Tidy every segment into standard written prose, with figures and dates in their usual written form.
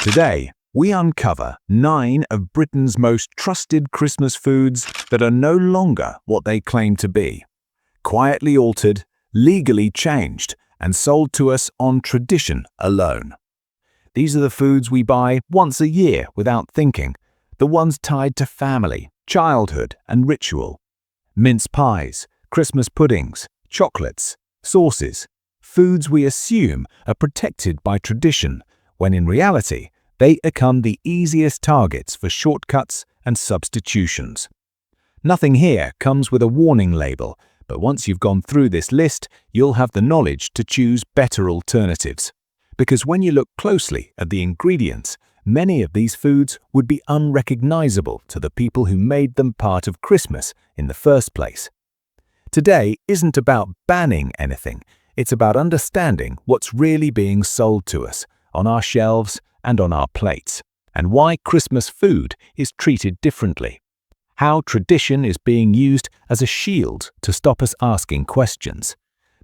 Today, we uncover 9 of Britain's most trusted Christmas foods that are no longer what they claim to be. Quietly altered, legally changed, and sold to us on tradition alone. These are the foods we buy once a year without thinking, the ones tied to family, childhood, and ritual. Mince pies, Christmas puddings, chocolates, sauces, foods we assume are protected by tradition, when in reality, they become the easiest targets for shortcuts and substitutions. Nothing here comes with a warning label, but once you've gone through this list, you'll have the knowledge to choose better alternatives. Because when you look closely at the ingredients, many of these foods would be unrecognizable to the people who made them part of Christmas in the first place. Today isn't about banning anything, it's about understanding what's really being sold to us on our shelves and on our plates, and why Christmas food is treated differently. How tradition is being used as a shield to stop us asking questions.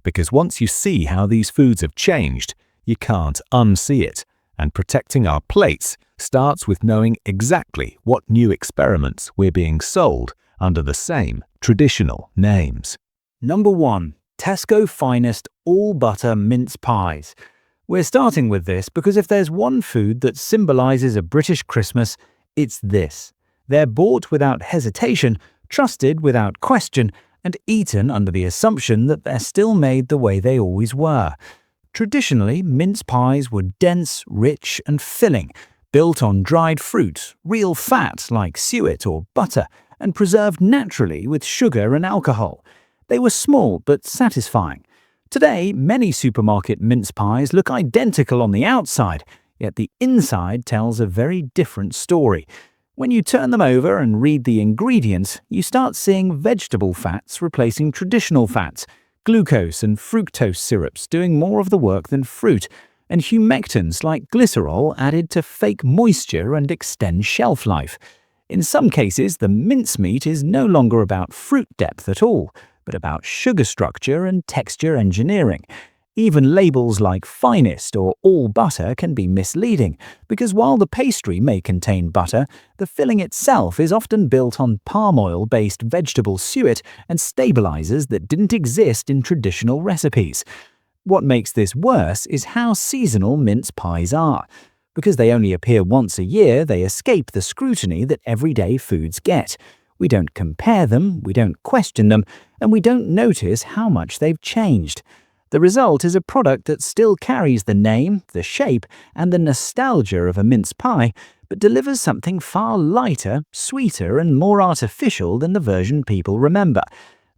Because once you see how these foods have changed, you can't unsee it, and protecting our plates starts with knowing exactly what new experiments we're being sold under the same traditional names. Number 1. Tesco Finest All Butter Mince Pies. We're starting with this because if there's one food that symbolizes a British Christmas, it's this. They're bought without hesitation, trusted without question, and eaten under the assumption that they're still made the way they always were. Traditionally, mince pies were dense, rich, and filling, built on dried fruit, real fat like suet or butter, and preserved naturally with sugar and alcohol. They were small but satisfying. Today, many supermarket mince pies look identical on the outside, yet the inside tells a very different story. When you turn them over and read the ingredients, you start seeing vegetable fats replacing traditional fats, glucose and fructose syrups doing more of the work than fruit, and humectants like glycerol added to fake moisture and extend shelf life. In some cases, the mincemeat is no longer about fruit depth at all, but about sugar structure and texture engineering. Even labels like finest or all butter can be misleading, because while the pastry may contain butter, the filling itself is often built on palm oil-based vegetable suet and stabilizers that didn't exist in traditional recipes. What makes this worse is how seasonal mince pies are. Because they only appear once a year, they escape the scrutiny that everyday foods get. We don't compare them, we don't question them, and we don't notice how much they've changed. The result is a product that still carries the name, the shape, and the nostalgia of a mince pie, but delivers something far lighter, sweeter, and more artificial than the version people remember.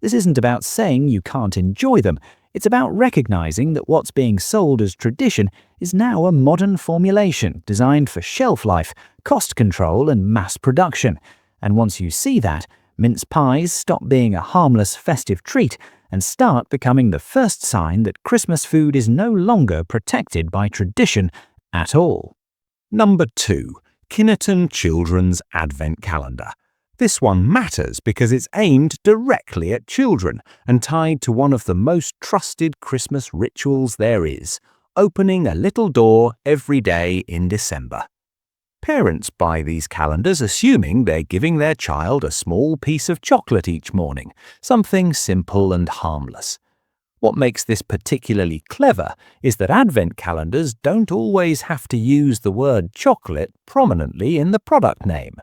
This isn't about saying you can't enjoy them. It's about recognizing that what's being sold as tradition is now a modern formulation designed for shelf life, cost control, and mass production. And once you see that, mince pies stop being a harmless festive treat and start becoming the first sign that Christmas food is no longer protected by tradition at all. Number 2. Kinnerton Children's Advent Calendar. This one matters because it's aimed directly at children and tied to one of the most trusted Christmas rituals there is, opening a little door every day in December. Parents buy these calendars assuming they're giving their child a small piece of chocolate each morning, something simple and harmless. What makes this particularly clever is that Advent calendars don't always have to use the word chocolate prominently in the product name.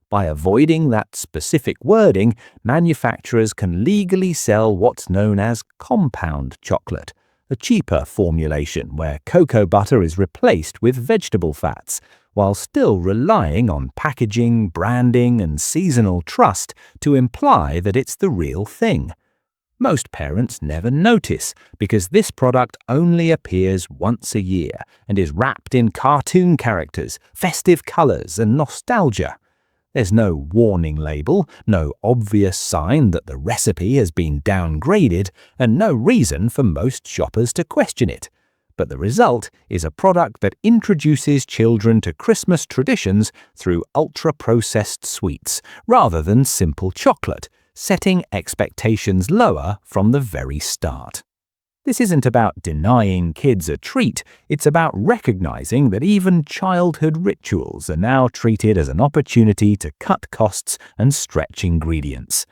By avoiding that specific wording, manufacturers can legally sell what's known as compound chocolate, a cheaper formulation where cocoa butter is replaced with vegetable fats, while still relying on packaging, branding, and seasonal trust to imply that it's the real thing. Most parents never notice because this product only appears once a year and is wrapped in cartoon characters, festive colors, and nostalgia. There's no warning label, no obvious sign that the recipe has been downgraded, and no reason for most shoppers to question it. But the result is a product that introduces children to Christmas traditions through ultra-processed sweets rather than simple chocolate, setting expectations lower from the very start. This isn't about denying kids a treat, it's about recognizing that even childhood rituals are now treated as an opportunity to cut costs and stretch ingredients.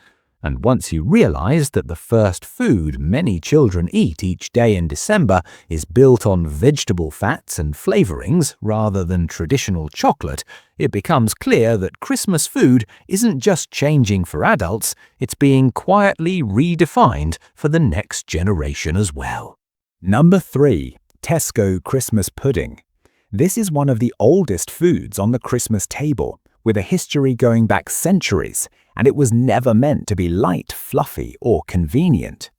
And once you realize that the first food many children eat each day in December is built on vegetable fats and flavorings rather than traditional chocolate, it becomes clear that Christmas food isn't just changing for adults, it's being quietly redefined for the next generation as well. Number 3. Tesco Christmas Pudding. This is one of the oldest foods on the Christmas table, with a history going back centuries, and it was never meant to be light, fluffy, or convenient.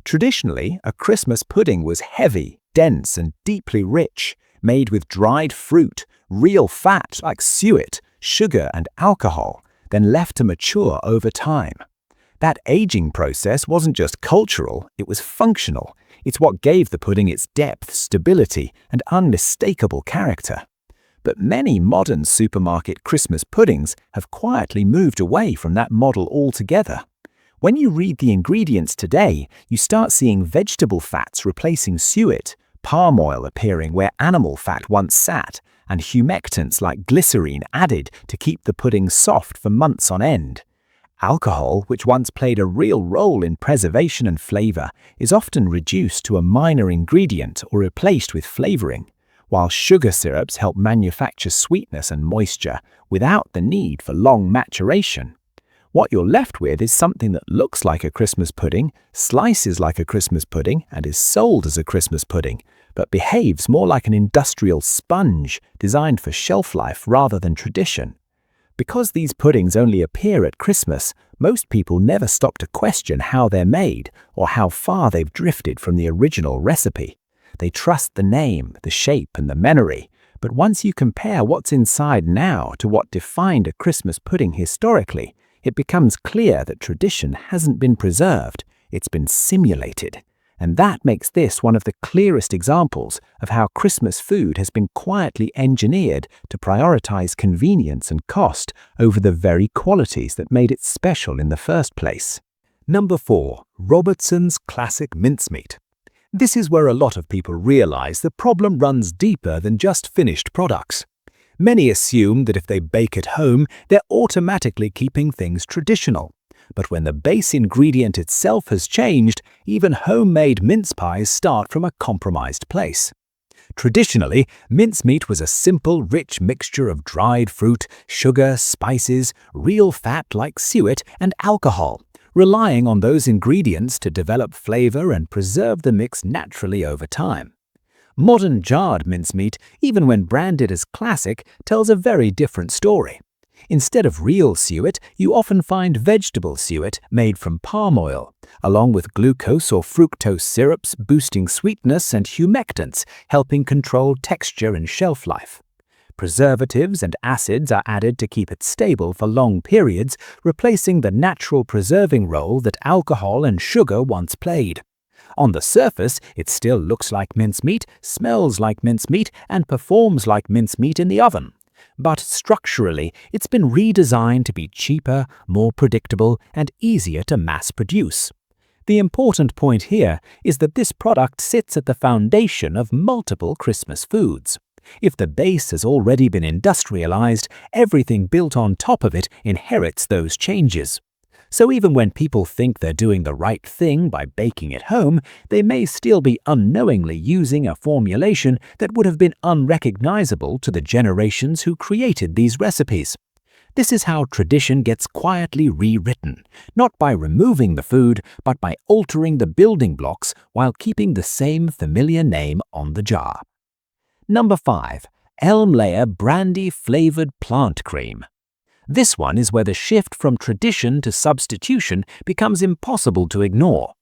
Traditionally, a Christmas pudding was heavy, dense, and deeply rich, made with dried fruit, real fat like suet, sugar, and alcohol, then left to mature over time. That aging process wasn't just cultural, it was functional. It's what gave the pudding its depth, stability, and unmistakable character. But many modern supermarket Christmas puddings have quietly moved away from that model altogether. When you read the ingredients today, you start seeing vegetable fats replacing suet, palm oil appearing where animal fat once sat, and humectants like glycerine added to keep the pudding soft for months on end. Alcohol, which once played a real role in preservation and flavor, is often reduced to a minor ingredient or replaced with flavoring, while sugar syrups help manufacture sweetness and moisture without the need for long maturation. What you're left with is something that looks like a Christmas pudding, slices like a Christmas pudding, and is sold as a Christmas pudding, but behaves more like an industrial sponge designed for shelf life rather than tradition. Because these puddings only appear at Christmas, most people never stop to question how they're made or how far they've drifted from the original recipe. They trust the name, the shape, and the memory, but once you compare what's inside now to what defined a Christmas pudding historically, it becomes clear that tradition hasn't been preserved, it's been simulated. And that makes this one of the clearest examples of how Christmas food has been quietly engineered to prioritize convenience and cost over the very qualities that made it special in the first place. Number 4. Robertson's Classic Mincemeat. This is where a lot of people realize the problem runs deeper than just finished products. Many assume that if they bake at home, they're automatically keeping things traditional. But when the base ingredient itself has changed, even homemade mince pies start from a compromised place. Traditionally, mincemeat was a simple, rich mixture of dried fruit, sugar, spices, real fat like suet, and alcohol, relying on those ingredients to develop flavor and preserve the mix naturally over time. Modern jarred mincemeat, even when branded as classic, tells a very different story. Instead of real suet, you often find vegetable suet made from palm oil, along with glucose or fructose syrups boosting sweetness and humectants, helping control texture and shelf life. Preservatives and acids are added to keep it stable for long periods, replacing the natural preserving role that alcohol and sugar once played. On the surface, it still looks like mincemeat, smells like mincemeat, and performs like mincemeat in the oven. But structurally, it's been redesigned to be cheaper, more predictable, and easier to mass produce. The important point here is that this product sits at the foundation of multiple Christmas foods. If the base has already been industrialized, everything built on top of it inherits those changes. So even when people think they're doing the right thing by baking at home, they may still be unknowingly using a formulation that would have been unrecognizable to the generations who created these recipes. This is how tradition gets quietly rewritten, not by removing the food, but by altering the building blocks while keeping the same familiar name on the jar. Number 5. Elm Layer Brandy Flavored Plant Cream. This one is where the shift from tradition to substitution becomes impossible to ignore.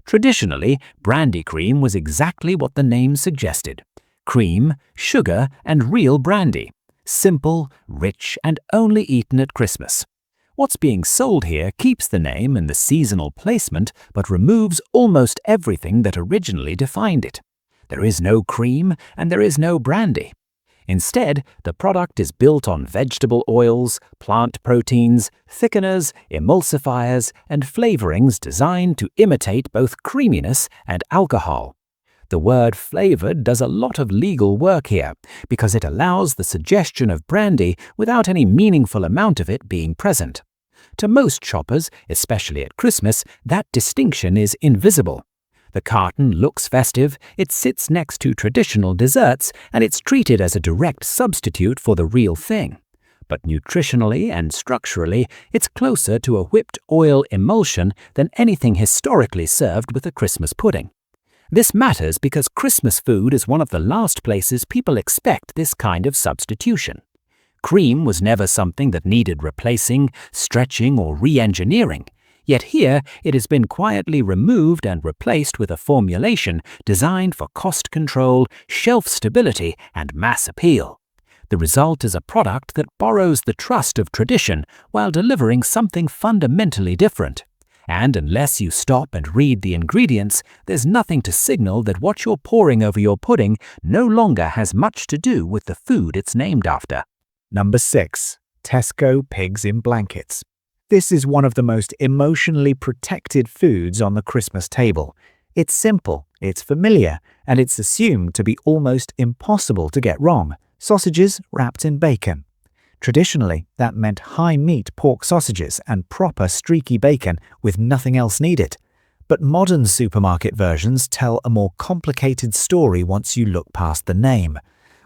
Traditionally, brandy cream was exactly what the name suggested: cream, sugar, and real brandy. Simple, rich, and only eaten at Christmas. What's being sold here keeps the name and the seasonal placement, but removes almost everything that originally defined it. There is no cream, and there is no brandy. Instead, the product is built on vegetable oils, plant proteins, thickeners, emulsifiers, and flavorings designed to imitate both creaminess and alcohol. The word flavored does a lot of legal work here because it allows the suggestion of brandy without any meaningful amount of it being present. To most shoppers, especially at Christmas, that distinction is invisible. The carton looks festive, it sits next to traditional desserts, and it's treated as a direct substitute for the real thing. But nutritionally and structurally, it's closer to a whipped oil emulsion than anything historically served with a Christmas pudding. This matters because Christmas food is one of the last places people expect this kind of substitution. Cream was never something that needed replacing, stretching, or re-engineering. Yet here, it has been quietly removed and replaced with a formulation designed for cost control, shelf stability, and mass appeal. The result is a product that borrows the trust of tradition while delivering something fundamentally different. And unless you stop and read the ingredients, there's nothing to signal that what you're pouring over your pudding no longer has much to do with the food it's named after. Number 6. Tesco pigs in blankets. This is one of the most emotionally protected foods on the Christmas table. It's simple, it's familiar, and it's assumed to be almost impossible to get wrong. Sausages wrapped in bacon. Traditionally, that meant high-meat pork sausages and proper streaky bacon with nothing else needed. But modern supermarket versions tell a more complicated story once you look past the name.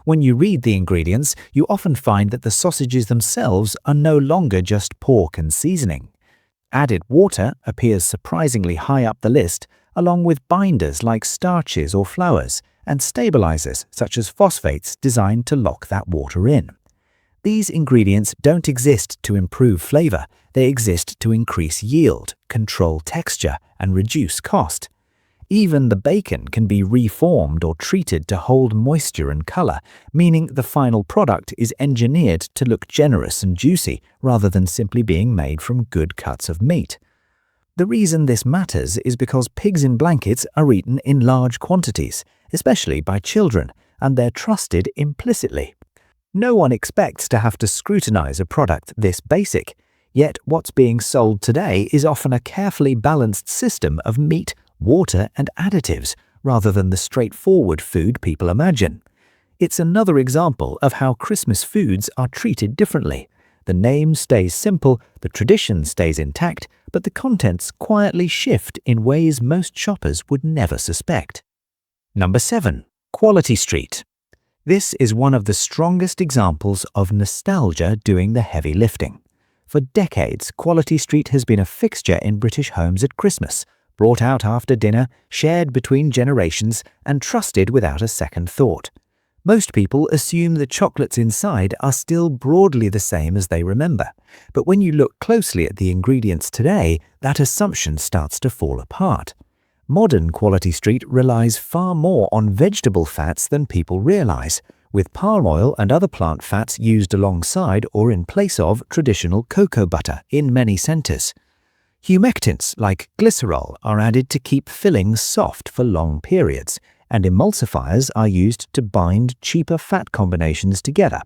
When you read the ingredients, you often find that the sausages themselves are no longer just pork and seasoning. Added water appears surprisingly high up the list, along with binders like starches or flours, and stabilizers such as phosphates designed to lock that water in. These ingredients don't exist to improve flavor, they exist to increase yield, control texture, and reduce cost. Even the bacon can be reformed or treated to hold moisture and color, meaning the final product is engineered to look generous and juicy rather than simply being made from good cuts of meat. The reason this matters is because pigs in blankets are eaten in large quantities, especially by children, and they're trusted implicitly. No one expects to have to scrutinize a product this basic, yet what's being sold today is often a carefully balanced system of meat, water, and additives, rather than the straightforward food people imagine. It's another example of how Christmas foods are treated differently. The name stays simple, the tradition stays intact, but the contents quietly shift in ways most shoppers would never suspect. Number 7. Quality Street. This is one of the strongest examples of nostalgia doing the heavy lifting. For decades, Quality Street has been a fixture in British homes at Christmas, brought out after dinner, shared between generations, and trusted without a second thought. Most people assume the chocolates inside are still broadly the same as they remember, but when you look closely at the ingredients today, that assumption starts to fall apart. Modern Quality Street relies far more on vegetable fats than people realize, with palm oil and other plant fats used alongside or in place of traditional cocoa butter in many centers. Humectants like glycerol are added to keep fillings soft for long periods, and emulsifiers are used to bind cheaper fat combinations together.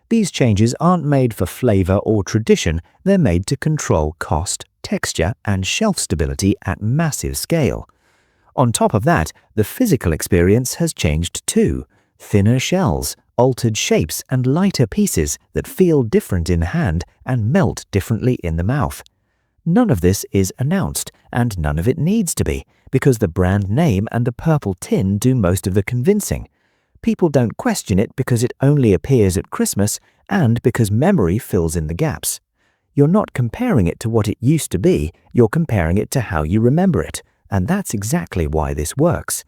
These changes aren't made for flavor or tradition, they're made to control cost, texture, and shelf stability at massive scale. On top of that, the physical experience has changed too. Thinner shells, altered shapes, and lighter pieces that feel different in hand and melt differently in the mouth. None of this is announced, and none of it needs to be, because the brand name and the purple tin do most of the convincing. People don't question it because it only appears at Christmas and because memory fills in the gaps. You're not comparing it to what it used to be, you're comparing it to how you remember it, and that's exactly why this works.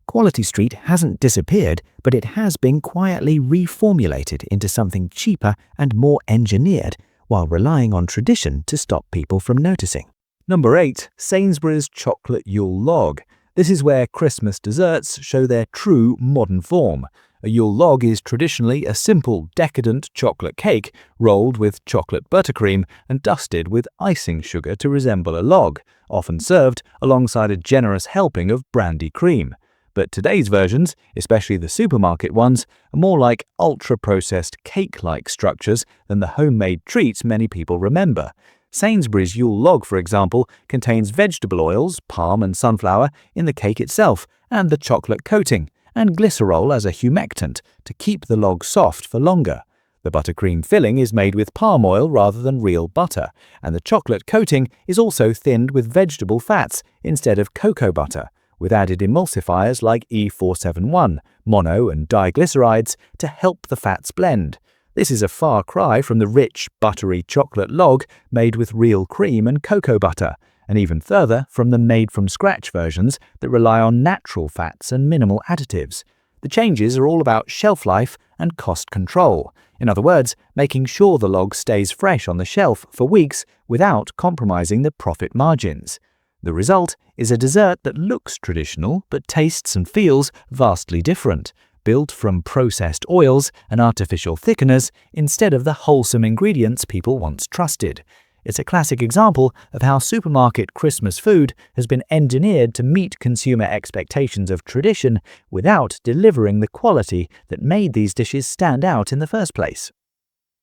Quality Street hasn't disappeared, but it has been quietly reformulated into something cheaper and more engineered, while relying on tradition to stop people from noticing. Number 8. Sainsbury's Chocolate Yule Log. This is where Christmas desserts show their true modern form. A Yule log is traditionally a simple, decadent chocolate cake rolled with chocolate buttercream and dusted with icing sugar to resemble a log, often served alongside a generous helping of brandy cream. But today's versions, especially the supermarket ones, are more like ultra-processed cake-like structures than the homemade treats many people remember. Sainsbury's Yule log, for example, contains vegetable oils, palm and sunflower, in the cake itself and the chocolate coating, and glycerol as a humectant to keep the log soft for longer. The buttercream filling is made with palm oil rather than real butter, and the chocolate coating is also thinned with vegetable fats instead of cocoa butter, with added emulsifiers like E471, mono and diglycerides to help the fats blend. This is a far cry from the rich, buttery chocolate log made with real cream and cocoa butter, and even further from the made-from-scratch versions that rely on natural fats and minimal additives. The changes are all about shelf life and cost control. In other words, making sure the log stays fresh on the shelf for weeks without compromising the profit margins. The result is a dessert that looks traditional but tastes and feels vastly different, built from processed oils and artificial thickeners instead of the wholesome ingredients people once trusted. It's a classic example of how supermarket Christmas food has been engineered to meet consumer expectations of tradition without delivering the quality that made these dishes stand out in the first place.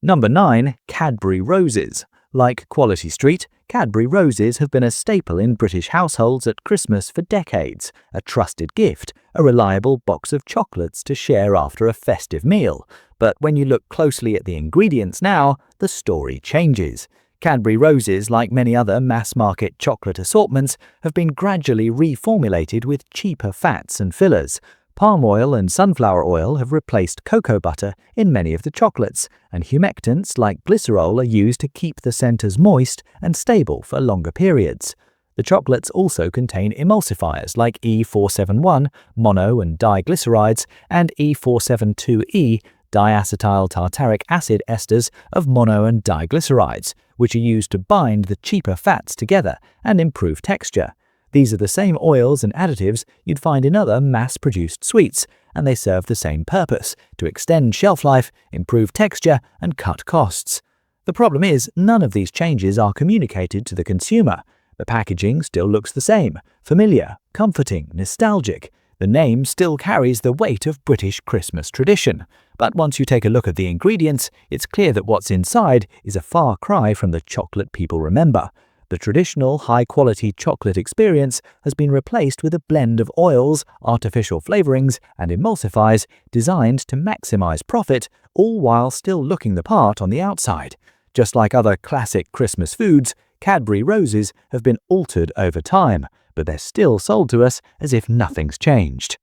Number 9. Cadbury Roses. Like Quality Street, Cadbury Roses have been a staple in British households at Christmas for decades, a trusted gift, a reliable box of chocolates to share after a festive meal. But when you look closely at the ingredients now, the story changes. Cadbury Roses, like many other mass-market chocolate assortments, have been gradually reformulated with cheaper fats and fillers. Palm oil and sunflower oil have replaced cocoa butter in many of the chocolates, and humectants like glycerol are used to keep the centers moist and stable for longer periods. The chocolates also contain emulsifiers like E471, mono and diglycerides, and E472E, diacetyl tartaric acid esters of mono and diglycerides, which are used to bind the cheaper fats together and improve texture. These are the same oils and additives you'd find in other mass-produced sweets, and they serve the same purpose, to extend shelf life, improve texture, and cut costs. The problem is, none of these changes are communicated to the consumer. The packaging still looks the same, familiar, comforting, nostalgic. The name still carries the weight of British Christmas tradition. But once you take a look at the ingredients, it's clear that what's inside is a far cry from the chocolate people remember. The traditional high-quality chocolate experience has been replaced with a blend of oils, artificial flavorings, and emulsifiers designed to maximize profit, all while still looking the part on the outside. Just like other classic Christmas foods, Cadbury Roses have been altered over time, but they're still sold to us as if nothing's changed.